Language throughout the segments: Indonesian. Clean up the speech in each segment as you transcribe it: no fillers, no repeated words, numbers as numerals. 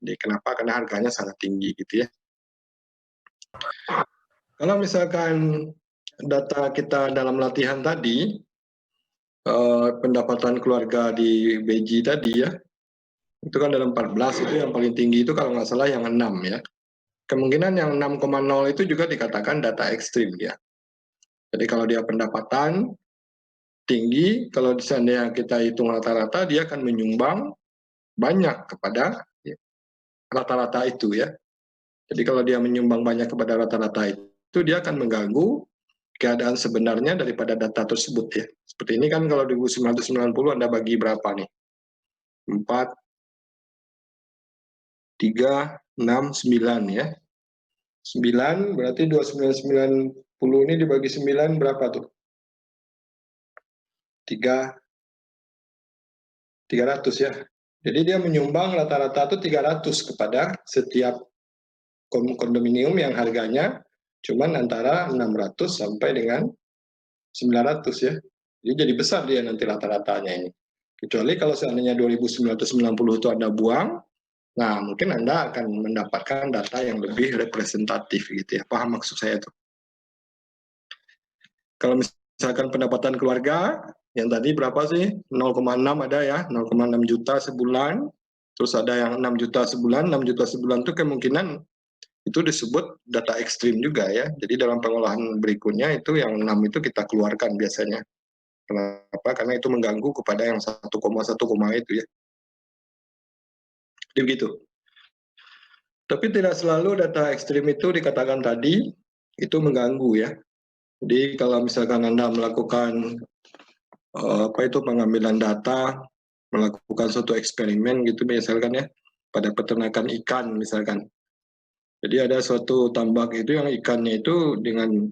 Jadi kenapa? Karena harganya sangat tinggi gitu ya. Kalau misalkan data kita dalam latihan tadi, pendapatan keluarga di BG tadi ya, itu kan dalam 14 itu yang paling tinggi itu kalau nggak salah yang 6 ya. Kemungkinan yang 6,0 itu juga dikatakan data ekstrim ya. Jadi kalau dia pendapatan tinggi, kalau misalnya kita hitung rata-rata, dia akan menyumbang banyak kepada rata-rata itu ya. Jadi kalau dia menyumbang banyak kepada rata-rata itu, dia akan mengganggu keadaan sebenarnya daripada data tersebut ya. Seperti ini kan kalau 1990 Anda bagi berapa nih? 4, 3, 6, 9 ya. 9 berarti 2990 ini dibagi 9 berapa tuh? 300 ya. Jadi dia menyumbang rata-rata itu 300 kepada setiap kondominium yang harganya cuman antara 600 sampai dengan 900 ya. Jadi besar dia nanti rata-ratanya ini. Kecuali kalau seandainya 2990 itu Anda buang, nah mungkin Anda akan mendapatkan data yang lebih representatif gitu ya. Paham maksud saya tuh? Kalau misalkan pendapatan keluarga, yang tadi berapa sih? 0,6 ada ya, 0,6 juta sebulan. Terus ada yang 6 juta sebulan, 6 juta sebulan itu kemungkinan itu disebut data ekstrim juga ya. Jadi dalam pengolahan berikutnya itu yang 6 itu kita keluarkan biasanya. Kenapa? Karena itu mengganggu kepada yang 1,1 itu ya. Jadi begitu. Tapi tidak selalu data ekstrim itu dikatakan tadi itu mengganggu ya. Jadi kalau misalkan Anda melakukan pengambilan data, melakukan suatu eksperimen gitu misalkan ya, pada peternakan ikan misalkan. Jadi ada suatu tambak itu yang ikannya itu dengan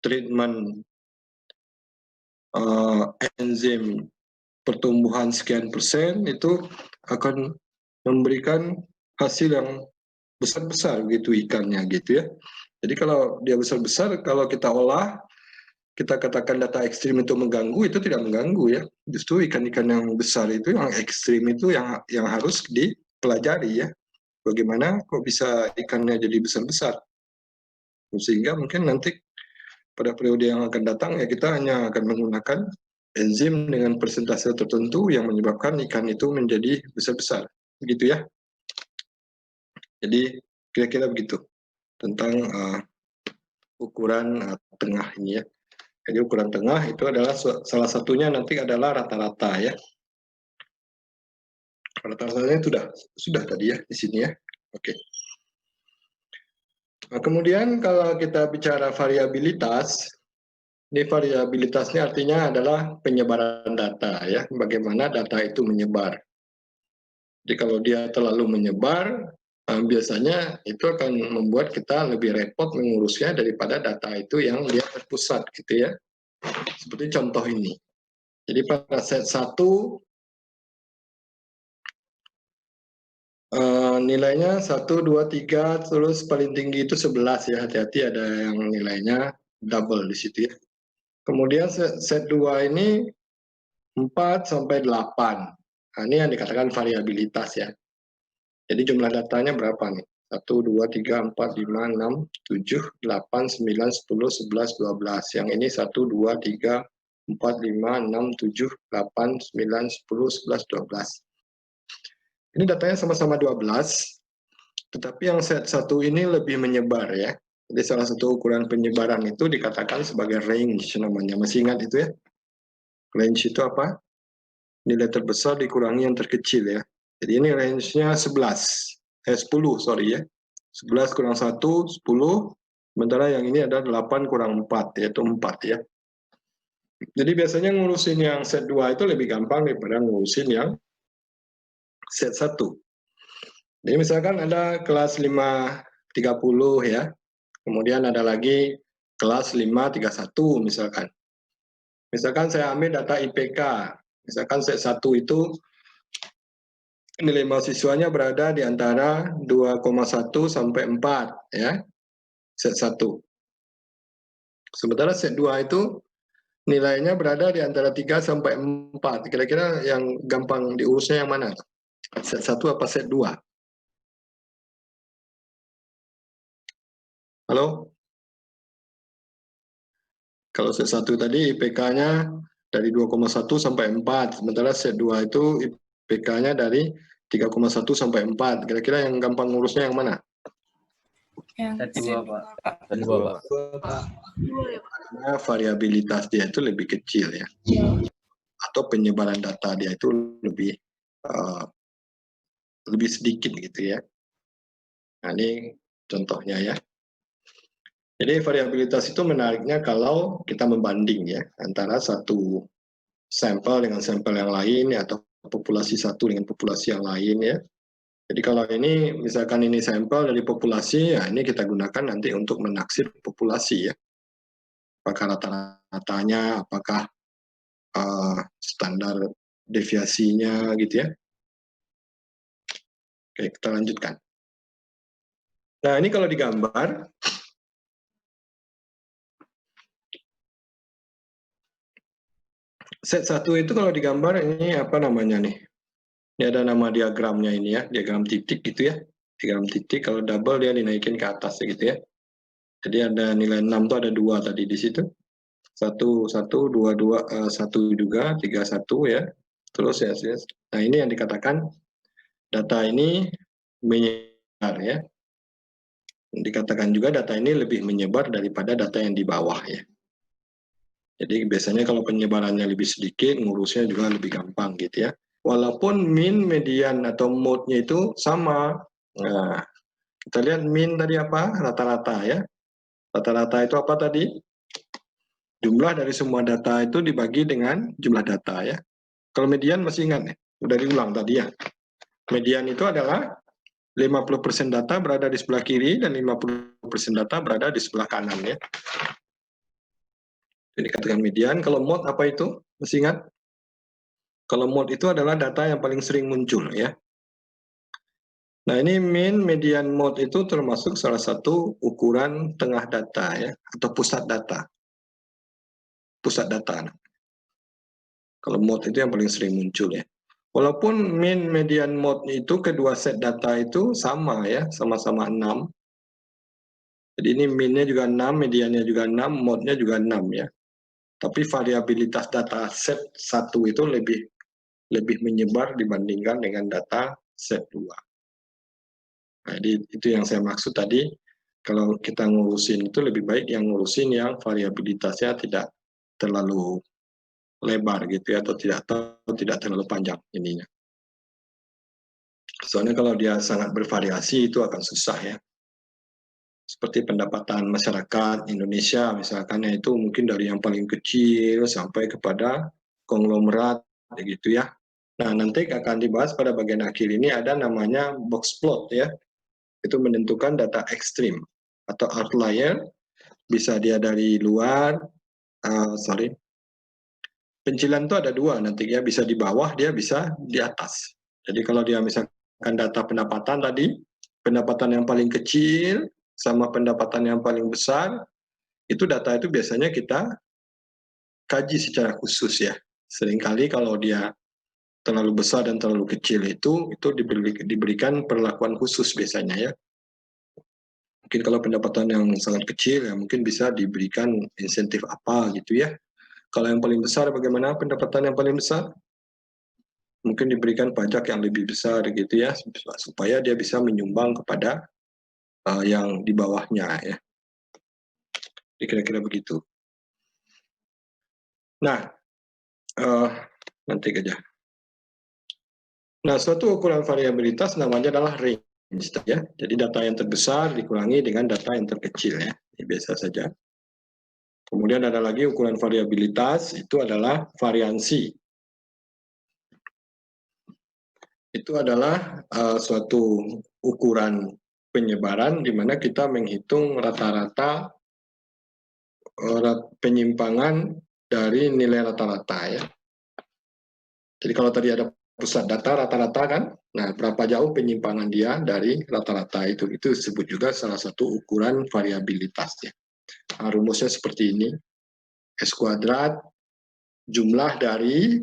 treatment enzim pertumbuhan sekian persen itu akan memberikan hasil yang besar-besar gitu ikannya gitu ya. Jadi kalau dia besar-besar, kalau kita olah, kita katakan data ekstrim itu mengganggu, itu tidak mengganggu ya. Justru ikan-ikan yang besar itu, yang ekstrim itu yang harus dipelajari ya. Bagaimana kok bisa ikannya jadi besar-besar. Sehingga mungkin nanti pada periode yang akan datang ya kita hanya akan menggunakan enzim dengan persentase tertentu yang menyebabkan ikan itu menjadi besar-besar. Begitu ya. Jadi kira-kira begitu tentang ukuran tengah ini ya. Jadi ukuran tengah itu adalah salah satunya nanti adalah rata-rata ya. Rata-ratanya sudah tadi ya di sini ya. Oke. Nah, kemudian kalau kita bicara variabilitas, ini variabilitasnya artinya adalah penyebaran data ya, bagaimana data itu menyebar. Jadi kalau dia terlalu menyebar, biasanya itu akan membuat kita lebih repot mengurusnya daripada data itu yang dia terpusat gitu ya. Seperti contoh ini. Jadi pada set 1 nilainya 1, 2, 3, terus paling tinggi itu 11 ya. Hati-hati ada yang nilainya double di situ ya. Kemudian set 2 ini 4 sampai 8. Nah, ini yang dikatakan variabilitas ya. Jadi jumlah datanya berapa nih? 1, 2, 3, 4, 5, 6, 7, 8, 9, 10, 11, 12. Yang ini 1, 2, 3, 4, 5, 6, 7, 8, 9, 10, 11, 12. Ini datanya sama-sama 12, tetapi yang set 1 ini lebih menyebar ya. Jadi salah satu ukuran penyebaran itu dikatakan sebagai range namanya. Masih ingat itu ya? Range itu apa? Nilai terbesar dikurangi yang terkecil ya. Jadi ini range-nya 10 sorry ya. 11 kurang 1, 10. Sementara yang ini ada 8 kurang 4, yaitu 4 ya. Jadi biasanya ngurusin yang set 2 itu lebih gampang daripada ngurusin yang set 1. Jadi misalkan ada kelas 530 ya. Kemudian ada lagi kelas 531 misalkan. Misalkan saya ambil data IPK. Misalkan set 1 itu nilai mahasiswanya berada di antara 2,1 sampai 4 ya. Set 1. Sementara set 2 itu nilainya berada di antara 3 sampai 4. Kira-kira yang gampang diurusnya yang mana? Set 1 apa set 2? Halo? Kalau set 1 tadi IPK-nya dari 2,1 sampai 4, sementara set 2 itu IPK-nya dari 3,1 sampai 4. Kira-kira yang gampang ngurusnya yang mana? Set 2, Pak. Set 2, Pak. Karena variabilitas dia itu lebih kecil ya. Atau penyebaran data dia itu lebih sedikit gitu ya. Nah, ini contohnya ya. Jadi variabilitas itu menariknya kalau kita membanding ya antara satu sampel dengan sampel yang lain ya, atau populasi satu dengan populasi yang lain ya. Jadi kalau ini misalkan ini sampel dari populasi, ya ini kita gunakan nanti untuk menaksir populasi ya. Apakah rata-ratanya, apakah standar deviasinya gitu ya. Oke, kita lanjutkan. Nah, ini kalau digambar, set 1 itu kalau digambar ini apa namanya nih? Ini ada nama diagramnya ini ya, diagram titik gitu ya. Diagram titik, kalau double dia dinaikin ke atas gitu ya. Jadi ada nilai 6 tuh ada 2 tadi di situ. 1, 1, 2, 2, 1 juga, 3, 1 ya. Terus ya. Nah, ini yang dikatakan data ini menyebar ya. Dikatakan juga data ini lebih menyebar daripada data yang di bawah ya. Jadi biasanya kalau penyebarannya lebih sedikit, ngurusnya juga lebih gampang gitu ya. Walaupun mean, median, atau mode-nya itu sama. Nah, kita lihat mean tadi apa? Rata-rata ya. Rata-rata itu apa tadi? Jumlah dari semua data itu dibagi dengan jumlah data ya. Kalau median masih ingat nih, udah diulang tadi ya. Median itu adalah 50% data berada di sebelah kiri dan 50% data berada di sebelah kanan ya. Jadi katakan median. Kalau mode apa itu? Masih ingat? Kalau mode itu adalah data yang paling sering muncul ya. Nah, ini mean, median, mode itu termasuk salah satu ukuran tengah data ya, atau pusat data. Pusat data. Kalau mode itu yang paling sering muncul ya. Walaupun mean, median, mode itu kedua set data itu sama ya, sama-sama 6. Jadi ini mean-nya juga 6, mediannya juga 6, mode-nya juga 6 ya. Tapi variabilitas data set 1 itu lebih menyebar dibandingkan dengan data set 2. Nah, jadi itu yang saya maksud tadi, kalau kita ngurusin itu lebih baik yang ngurusin yang variabilitasnya tidak terlalu lebar gitu ya, atau tidak terlalu panjang ininya. Soalnya kalau dia sangat bervariasi itu akan susah ya. Seperti pendapatan masyarakat Indonesia misalkan, itu mungkin dari yang paling kecil sampai kepada konglomerat gitu ya. Nah, nanti akan dibahas pada bagian akhir ini ada namanya box plot ya. Itu menentukan data ekstrim atau outlier, bisa dia dari luar, pencilan itu ada dua nanti ya, bisa di bawah, dia bisa di atas. Jadi kalau dia misalkan data pendapatan tadi, pendapatan yang paling kecil sama pendapatan yang paling besar, itu data itu biasanya kita kaji secara khusus ya. Seringkali kalau dia terlalu besar dan terlalu kecil itu diberikan perlakuan khusus biasanya ya. Mungkin kalau pendapatan yang sangat kecil ya mungkin bisa diberikan insentif apa gitu ya. Kalau yang paling besar bagaimana pendapatan yang paling besar? Mungkin diberikan pajak yang lebih besar gitu ya, supaya dia bisa menyumbang kepada yang di bawahnya ya. Kira-kira begitu. Nah, nanti aja. Nah, suatu ukuran variabilitas namanya adalah range ya. Jadi data yang terbesar dikurangi dengan data yang terkecil ya. Ini biasa saja. Kemudian ada lagi ukuran variabilitas, itu adalah variansi. Itu adalah suatu ukuran penyebaran di mana kita menghitung rata-rata penyimpangan dari nilai rata-rata ya. Jadi kalau tadi ada pusat data rata-rata kan, nah berapa jauh penyimpangan dia dari rata-rata itu disebut juga salah satu ukuran variabilitas ya. Nah, rumusnya seperti ini, S kuadrat jumlah dari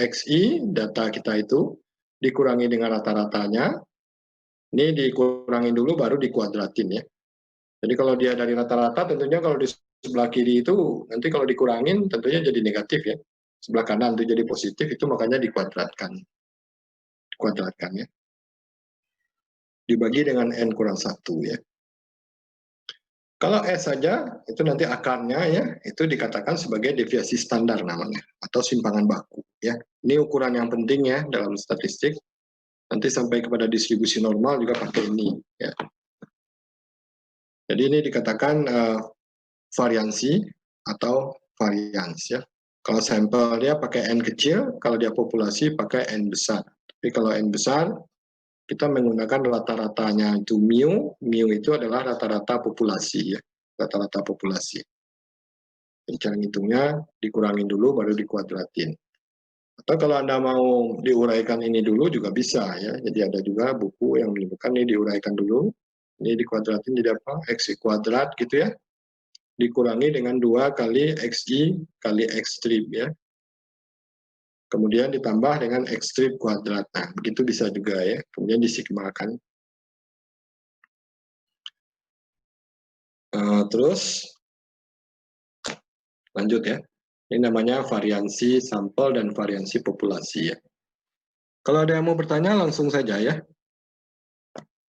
XI data kita itu dikurangi dengan rata-ratanya, ini dikurangi dulu baru dikuadratin ya. Jadi kalau dia dari rata-rata, tentunya kalau di sebelah kiri itu nanti kalau dikurangin tentunya jadi negatif ya. Sebelah kanan itu jadi positif, itu makanya dikuadratkan. Dikuadratkan ya. Dibagi dengan n kurang 1 ya. Kalau S saja, itu nanti akarnya ya, itu dikatakan sebagai deviasi standar namanya, atau simpangan baku ya. Ini ukuran yang penting ya dalam statistik. Nanti sampai kepada distribusi normal juga pakai ini ya. Jadi ini dikatakan variansi atau varians ya. Kalau sampel dia pakai N kecil, kalau dia populasi pakai N besar. Tapi kalau N besar, kita menggunakan rata-ratanya itu mu itu adalah rata-rata populasi ya, rata-rata populasi. Jadi cara ngitungnya dikurangin dulu baru dikuadratin. Atau kalau Anda mau diuraikan ini dulu juga bisa ya. Jadi ada juga buku yang menyebutkan ini diuraikan dulu. Ini dikuadratin jadi apa? X kuadrat gitu ya. Dikurangi dengan 2 kali XI kali X strip ya. Kemudian ditambah dengan X strip kuadrat. Nah, begitu bisa juga ya. Kemudian disigmakan. Terus lanjut ya. Ini namanya variansi sampel dan variansi populasi ya. Kalau ada yang mau bertanya langsung saja ya.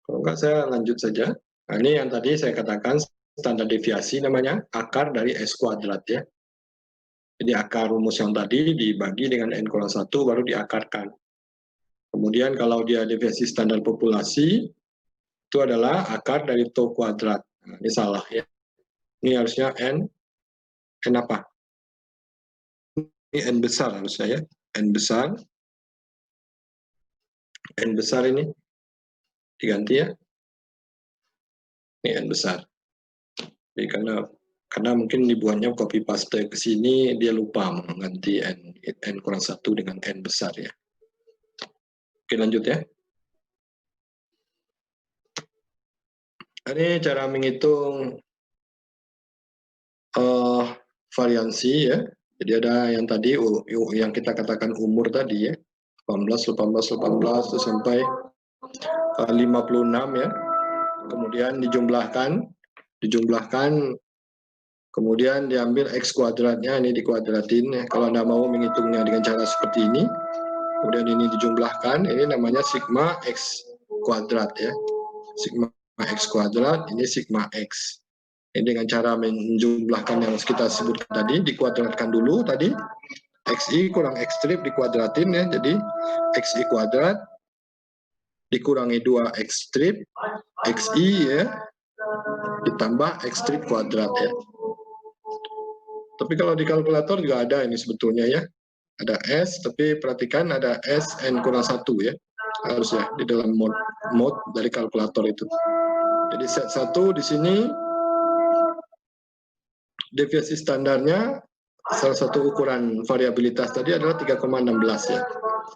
Kalau enggak saya lanjut saja. Nah, ini yang tadi saya katakan standar deviasi namanya akar dari S kuadrat ya. Jadi akar rumus yang tadi dibagi dengan N kurang 1 baru diakarkan. Kemudian kalau dia deviasi standar populasi, itu adalah akar dari tau kuadrat. Nah, ini salah ya. Ini harusnya N apa? Ini N besar harusnya ya. N besar. N besar ini diganti ya. Ini N besar. Jadi karena mungkin dibuatnya copy paste ke sini, dia lupa mengganti N kurang 1 dengan N besar ya. Oke lanjut ya. Ini cara menghitung variansi ya. Jadi ada yang tadi yang kita katakan umur tadi ya. 18 terus sampai 56 ya. Kemudian dijumlahkan kemudian diambil X kuadratnya, ini dikuadratin ya. Kalau Anda mau menghitungnya dengan cara seperti ini, kemudian ini dijumlahkan, ini namanya sigma X kuadrat ya. Sigma X kuadrat, ini sigma X. Ini dengan cara menjumlahkan yang kita sebutkan tadi, dikuadratkan dulu tadi, XI kurang X strip dikuadratin ya, jadi XI kuadrat dikurangi 2 X strip, XI ya, ditambah X strip kuadrat ya. Tapi kalau di kalkulator juga ada ini sebetulnya ya. Ada S, tapi perhatikan ada S N kurang 1 ya. Harus ya, di dalam mode dari kalkulator itu. Jadi set 1 di sini, deviasi standarnya, salah satu ukuran variabilitas tadi adalah 3,16 ya.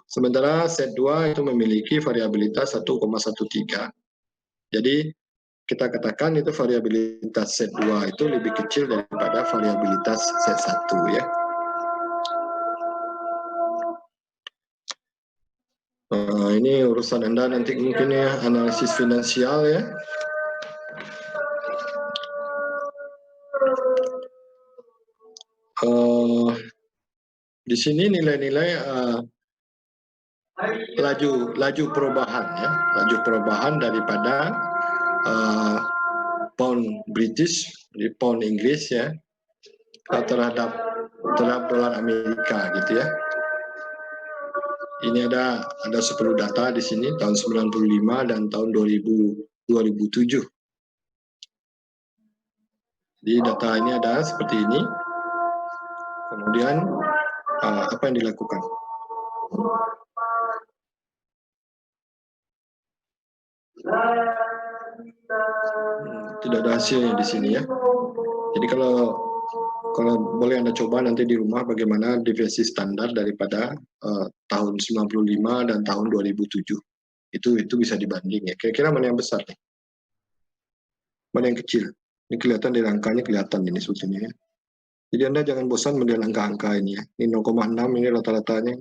Sementara set 2 itu memiliki variabilitas 1,13. Jadi kita katakan itu variabilitas set 2 itu lebih kecil daripada variabilitas set 1 ya. Ini urusan Anda nanti mungkin ya, analisis finansial ya. Di sini nilai-nilai laju perubahan ya, laju perubahan daripada pound British, di pound Inggris ya, terhadap dolar Amerika gitu ya. Ini ada 10 data di sini tahun 95 dan tahun 2007. Jadi data ini ada seperti ini. Kemudian apa yang dilakukan? Tidak ada hasilnya di sini ya. Jadi kalau boleh Anda coba nanti di rumah bagaimana deviasi standar daripada tahun 95 dan tahun 2007. Itu bisa dibanding ya. Kira-kira mana yang besar nih? Mana yang kecil? Ini kelihatan dari angkanya, kelihatan ini sebetulnya ya. Jadi Anda jangan bosan melihat angka-angka ini ya. Ini 0,6 ini rata-ratanya.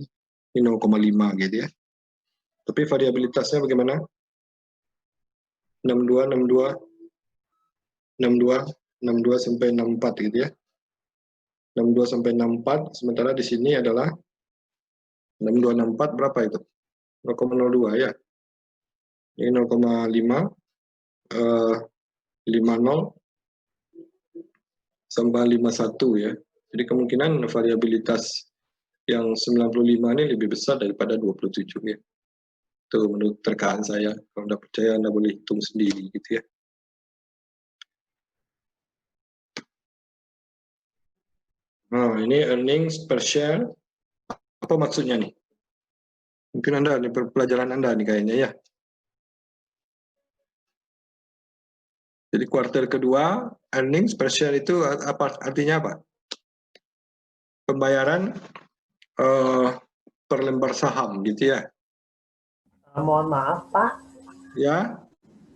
Ini 0,5 gitu ya. Tapi variabilitasnya bagaimana? 62, 62. 62, 62 sampai 64 gitu ya. 62 sampai 64, sementara di sini adalah 62, 64 berapa itu? 0,02 ya. Ini 0,5, 50 sampai 51 ya. Jadi kemungkinan variabilitas yang 95 ini lebih besar daripada 27 ya. Itu menurut rekaan saya. Kalau Anda percaya, Anda boleh hitung sendiri gitu ya. Nah, ini earnings per share. Apa maksudnya nih? Mungkin Anda, ini pelajaran Anda nih kayaknya ya. Jadi kuartal kedua, earnings per share itu apa artinya apa? Pembayaran per lembar saham gitu ya. Mohon maaf Pak, Ya,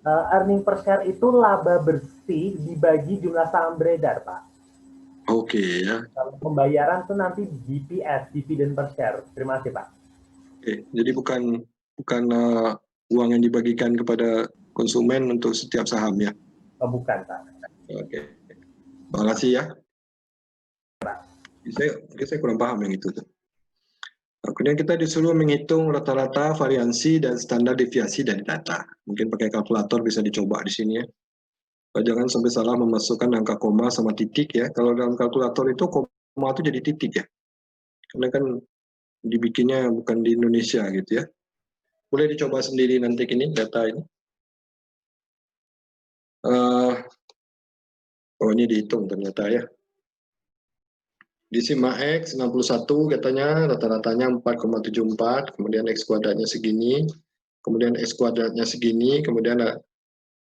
earning per share itu laba bersih dibagi jumlah saham beredar Pak. oke ya. Kalau pembayaran itu nanti DPS, dividen per share. Terima kasih Pak. Oke, jadi bukan uang yang dibagikan kepada konsumen untuk setiap saham ya. Oh, bukan Pak. Oke, terima kasih ya. Saya kurang paham yang itu tuh. Kemudian kita disuruh menghitung rata-rata variansi dan standar deviasi dari data. Mungkin pakai kalkulator bisa dicoba di sini ya. Jangan sampai salah memasukkan angka koma sama titik ya. Kalau dalam kalkulator itu koma itu jadi titik ya. Karena kan dibikinnya bukan di Indonesia gitu ya. Boleh dicoba sendiri nanti ini data ini. Oh ini dihitung ternyata ya. Di Sigma X 61 katanya rata-ratanya 4,74, kemudian X kuadratnya segini, kemudian X kuadratnya segini, kemudian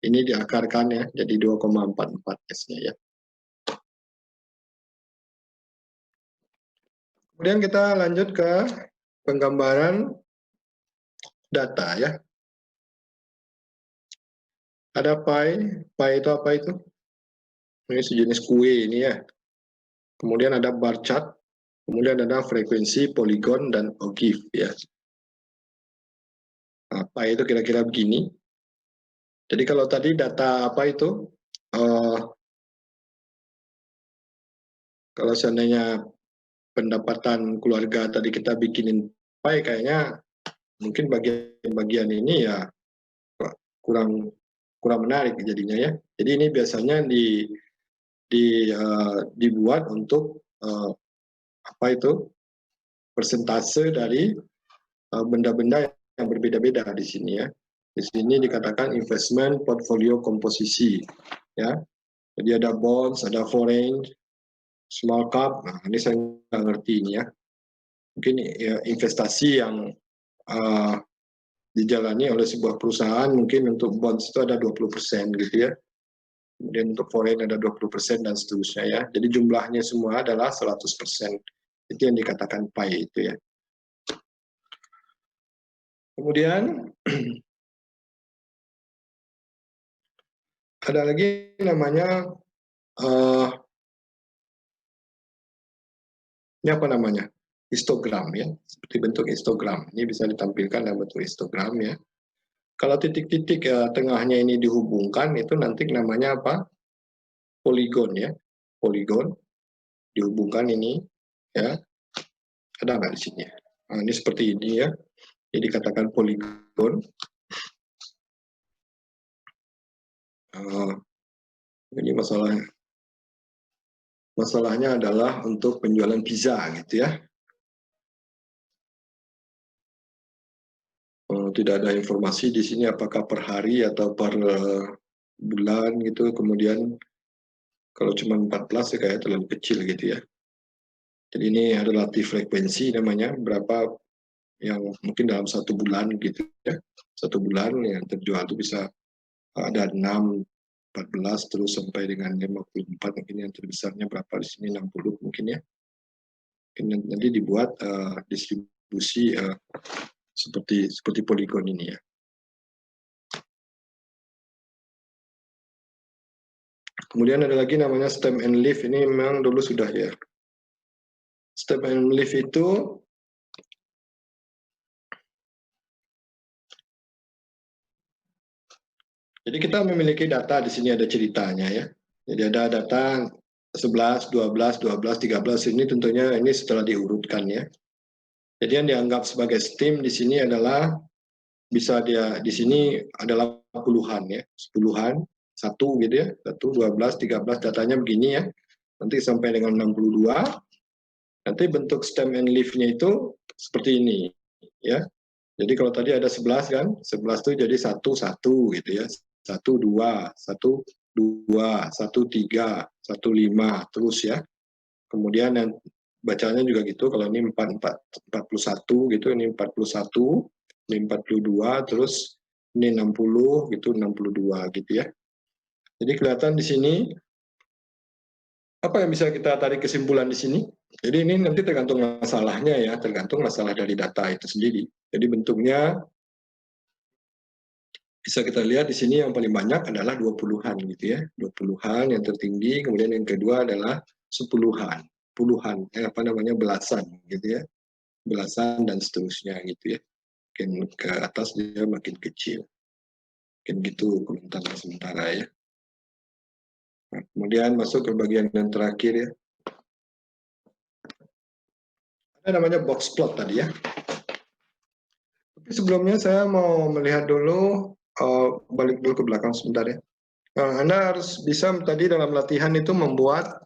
ini diakarkan ya, jadi 2,44 S-nya ya. Kemudian kita lanjut ke penggambaran data ya. Ada pie, pie itu apa itu? Ini sejenis kue ini ya. Kemudian ada bar chart, kemudian ada frekuensi, poligon, dan ogive ya. Nah, pie itu kira-kira begini. Jadi kalau tadi data apa itu? Kalau seandainya pendapatan keluarga tadi kita bikinin pie, kayaknya mungkin bagian-bagian ini ya kurang menarik jadinya ya. Jadi ini biasanya dibuat untuk apa itu persentase dari benda-benda yang berbeda-beda di sini ya. Di sini dikatakan investment portfolio komposisi ya. Jadi ada bonds, ada foreign, small cap. Nah, ini saya nggak ngerti ini ya. Mungkin ya, investasi yang dijalani oleh sebuah perusahaan, mungkin untuk bonds itu ada 20% gitu ya. Kemudian untuk foreign ada 20% dan seterusnya ya. Jadi jumlahnya semua adalah 100%. Itu yang dikatakan pie itu ya. Kemudian ada lagi namanya ini apa namanya? Histogram ya. Seperti bentuk histogram. Ini bisa ditampilkan dalam bentuk histogram ya. Kalau titik-titik tengahnya ini dihubungkan itu nanti namanya apa? Poligon ya. Poligon dihubungkan ini ya. Ada nggak di sini? Nah, ini seperti ini ya. Ini dikatakan poligon. Ini masalahnya adalah untuk penjualan pizza gitu ya. Tidak ada informasi di sini apakah per hari atau per bulan gitu. Kemudian kalau cuma 14 ya kayak terlalu kecil gitu ya. Jadi ini relatif frekuensi namanya, berapa yang mungkin dalam satu bulan gitu ya. Satu bulan yang terjual itu bisa ada 6, 14 terus sampai dengan 54, mungkin yang terbesarnya berapa di sini 60 mungkin ya. Nanti dibuat distribusi seperti poligon ini ya. Kemudian ada lagi namanya stem and leaf, ini memang dulu sudah ya. Stem and leaf itu jadi kita memiliki data di sini ada ceritanya ya. Jadi ada data 11, 12, 12, 13 ini tentunya ini setelah diurutkan ya. Jadi yang dianggap sebagai STEAM di sini adalah bisa dia di sini adalah puluhan ya, sepuluhan, satu gitu ya, 1, 12, 13 datanya begini ya. Nanti sampai dengan 62. Nanti bentuk stem and leaf-nya itu seperti ini ya. Jadi kalau tadi ada 11 kan, 11 itu jadi 1, 1 gitu ya. 1, 2, 1, 2, 1, 3, 1, 5 terus ya. Kemudian yang bacanya juga gitu, kalau ini 41 gitu, ini 41, ini 42, terus ini 60 gitu, 62 gitu ya. Jadi kelihatan di sini apa yang bisa kita tarik kesimpulan di sini? Jadi ini nanti tergantung masalahnya ya, tergantung masalah dari data itu sendiri. Jadi bentuknya bisa kita lihat di sini yang paling banyak adalah 20-an gitu ya. 20-an yang tertinggi, kemudian yang kedua adalah 10-an, puluhan, belasan gitu ya. Belasan dan seterusnya gitu ya. Makin ke atas dia makin kecil. Mungkin gitu komentarnya sementara ya. Nah, kemudian masuk ke bagian yang terakhir ya. Ada namanya box plot tadi ya. Tapi sebelumnya saya mau melihat dulu, balik dulu ke belakang sebentar ya. Nah, Anda harus bisa tadi dalam latihan itu membuat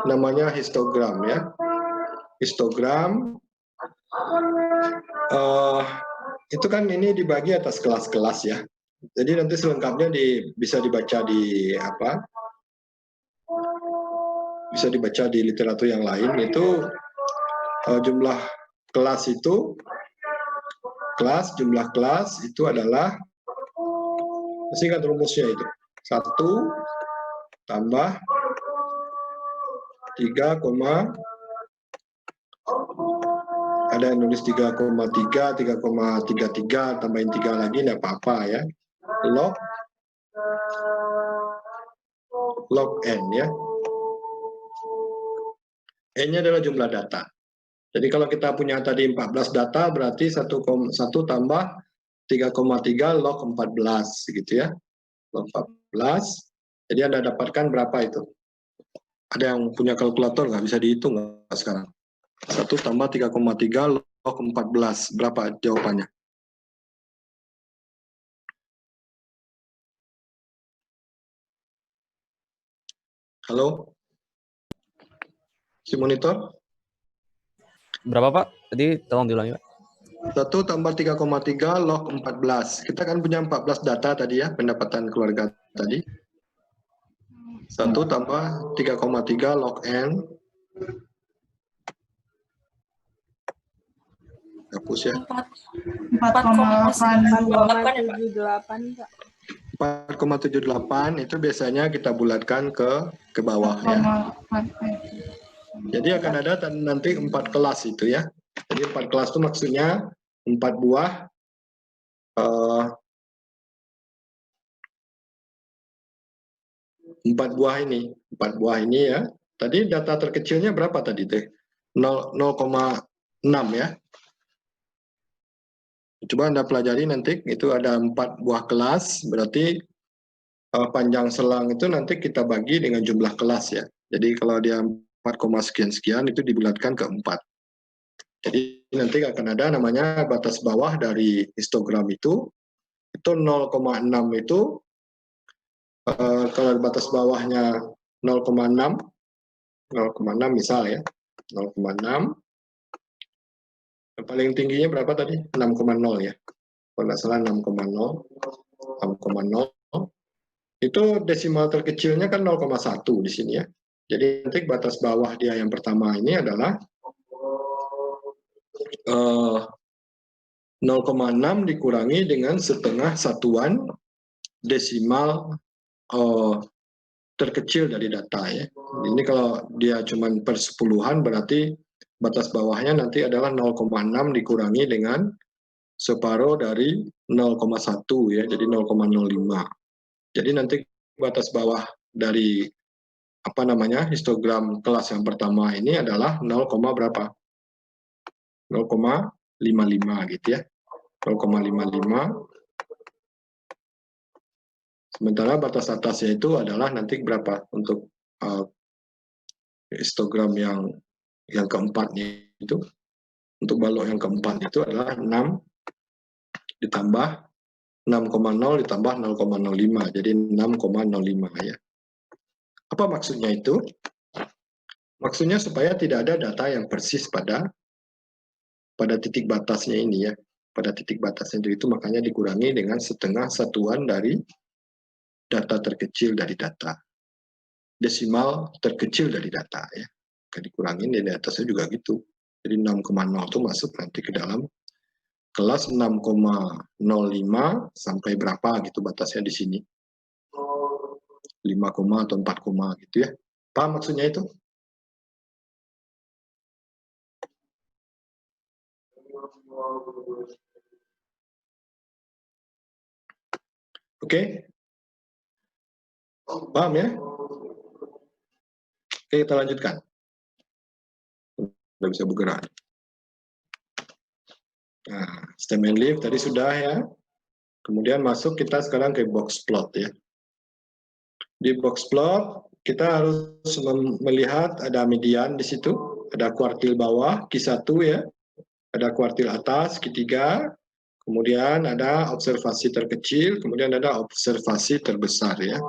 namanya histogram ya. Histogram itu kan ini dibagi atas kelas-kelas ya. Jadi nanti selengkapnya bisa dibaca di apa? Bisa dibaca di literatur yang lain itu jumlah kelas itu jumlah kelas itu adalah mesti ingat rumusnya itu 1 tambah 3, ada yang nulis 3,3, 3,33 tambahin 3 lagi enggak apa-apa ya. Log n ya. N-nya adalah jumlah data. Jadi kalau kita punya tadi 14 data berarti 1 tambah 3,3 log 14 gitu ya. Log 14. Jadi Anda dapatkan berapa itu? Ada yang punya kalkulator nggak? Bisa dihitung nggak sekarang? 1 tambah 3,3 log 14. Berapa jawabannya? Halo? Si monitor? Berapa Pak? Tadi tolong diulangi Pak. 1 tambah 3,3 log 14. Kita kan punya 14 data tadi ya, pendapatan keluarga tadi. 1 tambah 3,3 log N. Hapus ya. 4,878 Pak. 4,78 itu biasanya kita bulatkan ke bawah ya. Jadi akan ada nanti 4 kelas itu ya. Jadi 4 kelas itu maksudnya 4 buah 4 buah ini ya. Tadi data terkecilnya berapa tadi teh? 0,6 ya. Coba Anda pelajari nanti, itu ada 4 buah kelas, berarti panjang selang itu nanti kita bagi dengan jumlah kelas ya. Jadi kalau dia 4, sekian-sekian itu dibulatkan ke 4. Jadi nanti akan ada namanya batas bawah dari histogram itu 0,6 itu kalau batas bawahnya 0,6 misal ya, 0,6. Paling tingginya berapa tadi? 6,0 ya. Kalau nggak salah 6,0. Itu desimal terkecilnya kan 0,1 di sini ya. Jadi nanti batas bawah dia yang pertama ini adalah 0,6 dikurangi dengan setengah satuan desimal terkecil dari data ya. Ini kalau dia cuma per sepuluhan berarti batas bawahnya nanti adalah 0,6 dikurangi dengan separuh dari 0,1 ya, jadi 0,05. Jadi nanti batas bawah dari histogram kelas yang pertama ini adalah 0, berapa? 0,55 gitu ya. 0,55 Sementara batas atasnya itu adalah nanti berapa untuk histogram yang keempatnya itu. Untuk balok yang keempat itu adalah 6 ditambah 6,0 ditambah 0,05, jadi 6,05 ya. Apa maksudnya itu? Maksudnya supaya tidak ada data yang persis pada titik batasnya ini ya. Pada titik batasnya itu makanya dikurangi dengan setengah satuan dari data terkecil dari data. Desimal terkecil dari data ya. Dikurangin di atasnya juga gitu. Jadi 6,0 itu masuk nanti ke dalam kelas 6,05 sampai berapa gitu batasnya di sini. 5, atau 4, gitu ya. Paham maksudnya itu? Oke? Paham ya? Oke, kita lanjutkan. Sudah bisa bergerak. Nah, stem and leaf tadi sudah ya. Kemudian masuk kita sekarang ke box plot ya. Di box plot kita harus melihat ada median di situ, ada kuartil bawah Q1 ya, ada kuartil atas Q3, kemudian ada observasi terkecil, kemudian ada observasi terbesar ya.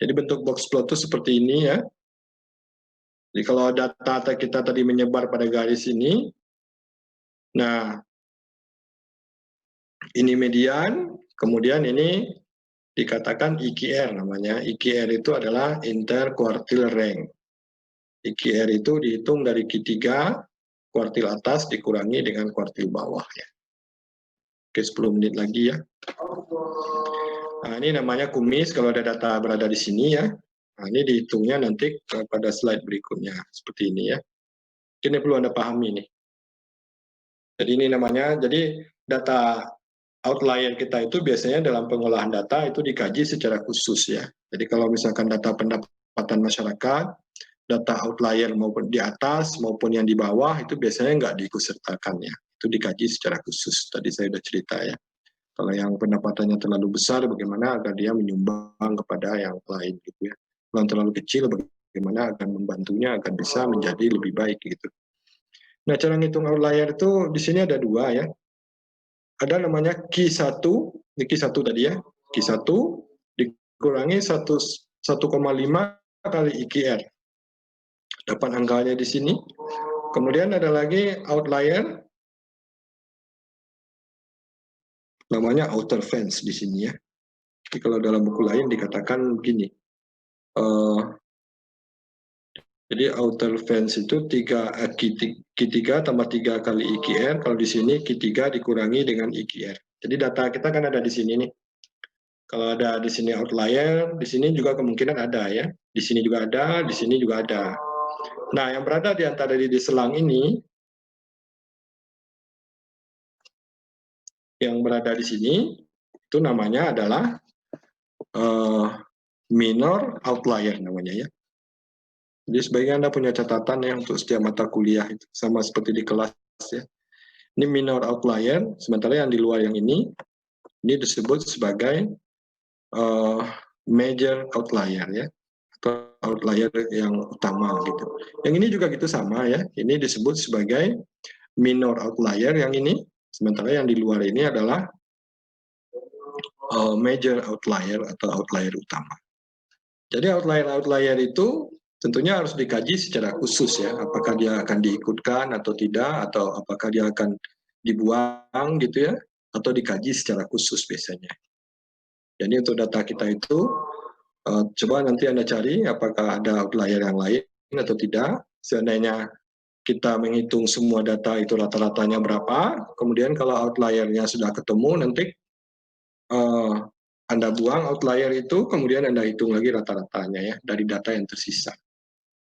Jadi bentuk box plot itu seperti ini ya. Jadi kalau data kita tadi menyebar pada garis ini, nah ini median, kemudian ini dikatakan IQR namanya. IQR itu adalah interquartile rank. IQR itu dihitung dari Q3, kuartil atas dikurangi dengan kuartil bawah ya. Oke, 10 menit lagi ya. Nah, ini namanya kumis kalau ada data berada di sini ya. Nah, ini dihitungnya nanti pada slide berikutnya seperti ini ya. Ini perlu Anda pahami nih. Jadi ini namanya, jadi data outlier kita itu biasanya dalam pengolahan data itu dikaji secara khusus ya. Jadi kalau misalkan data pendapatan masyarakat, data outlier maupun di atas maupun yang di bawah itu biasanya nggak diikutsertakan ya. Itu dikaji secara khusus. Tadi saya sudah cerita ya. Kalau yang pendapatannya terlalu besar, bagaimana agar dia menyumbang kepada yang lain gitu ya. Kalau yang terlalu kecil, bagaimana akan membantunya agar bisa menjadi lebih baik gitu. Nah, cara ngitung outlier itu di sini ada dua ya. Ada namanya Q1, ini Q1 tadi ya, Q1 dikurangi 1,5 kali IQR. Dapat angkanya di sini. Kemudian ada lagi outlier, namanya outer fence di sini ya. Jadi kalau dalam buku lain dikatakan begini, jadi outer fence itu Q3 tambah 3 kali IQR, kalau di sini Q3 dikurangi dengan IQR. Jadi data kita kan ada di sini nih. Kalau ada di sini outlier, di sini juga kemungkinan ada ya. Di sini juga ada, di sini juga ada. Nah, yang berada di antara di selang ini, yang berada di sini, itu namanya adalah minor outlier namanya ya. Jadi sebaiknya Anda punya catatan ya untuk setiap mata kuliah itu sama seperti di kelas ya. Ini minor outlier, sementara yang di luar yang ini disebut sebagai major outlier ya, atau outlier yang utama gitu. Yang ini juga gitu sama ya. Ini disebut sebagai minor outlier yang ini, sementara yang di luar ini adalah major outlier atau outlier utama. Jadi outlier itu tentunya harus dikaji secara khusus ya, apakah dia akan diikutkan atau tidak, atau apakah dia akan dibuang gitu ya, atau dikaji secara khusus biasanya. Jadi untuk data kita itu, coba nanti Anda cari apakah ada outlier yang lain atau tidak. Seandainya kita menghitung semua data itu rata-ratanya berapa, kemudian kalau outliernya sudah ketemu, nanti Anda buang outlier itu, kemudian Anda hitung lagi rata-ratanya ya, dari data yang tersisa.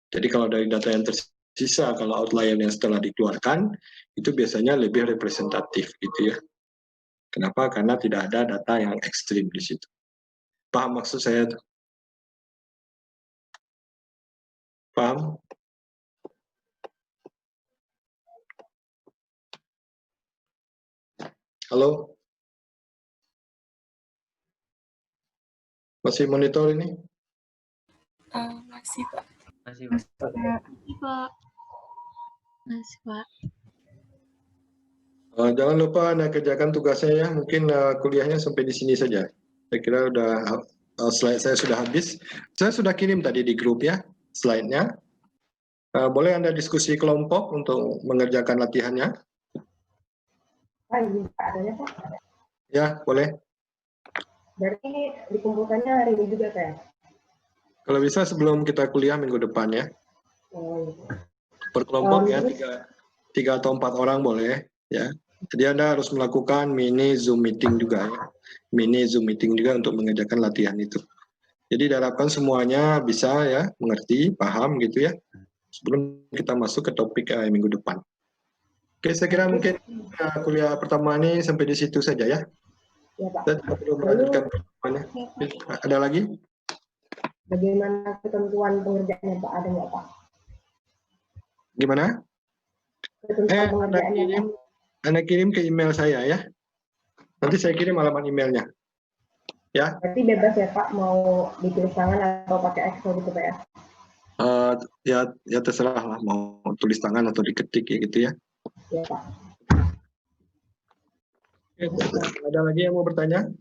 Jadi kalau dari data yang tersisa, kalau outlier yang setelah dikeluarkan, itu biasanya lebih representatif gitu ya. Kenapa? Karena tidak ada data yang ekstrim di situ. Paham maksud saya? Paham? Halo? Masih monitor ini? Masih, Pak. Masih, Pak. Masih, Pak. Jangan lupa Anda kerjakan tugasnya ya. Mungkin kuliahnya sampai di sini saja. Saya kira udah slide saya sudah habis. Saya sudah kirim tadi di grup ya slide-nya. Boleh Anda diskusi kelompok untuk mengerjakan latihannya? Pak, ini Pak adanya Pak. Ya, boleh. Berarti dikumpulkannya hari ini juga Pak? Kalau bisa sebelum kita kuliah minggu depan ya. Per kelompok ya, 3 atau 4 orang boleh ya. Jadi Anda harus melakukan mini Zoom meeting juga ya. Mini Zoom meeting juga untuk mengerjakan latihan itu. Jadi diharapkan semuanya bisa ya, mengerti, paham gitu ya. Sebelum kita masuk ke topik minggu depan. Oke, saya kira mungkin kuliah pertama ini sampai di situ saja ya. Ya Pak. Saya tidak perlu melanjutkan pertemuannya. Ada lagi? Bagaimana ketentuan pengerjaannya Pak? Ada nggak Pak? Gimana? Ketentuan pengerjaannya Pak? Anda kirim ke email saya ya. Nanti saya kirim alamat emailnya. Ya. Berarti bebas ya Pak, mau ditulis tangan atau pakai Excel gitu Pak ya? Ya terserah lah, mau tulis tangan atau diketik ya gitu ya. Ya Pak. Ada lagi yang mau bertanya?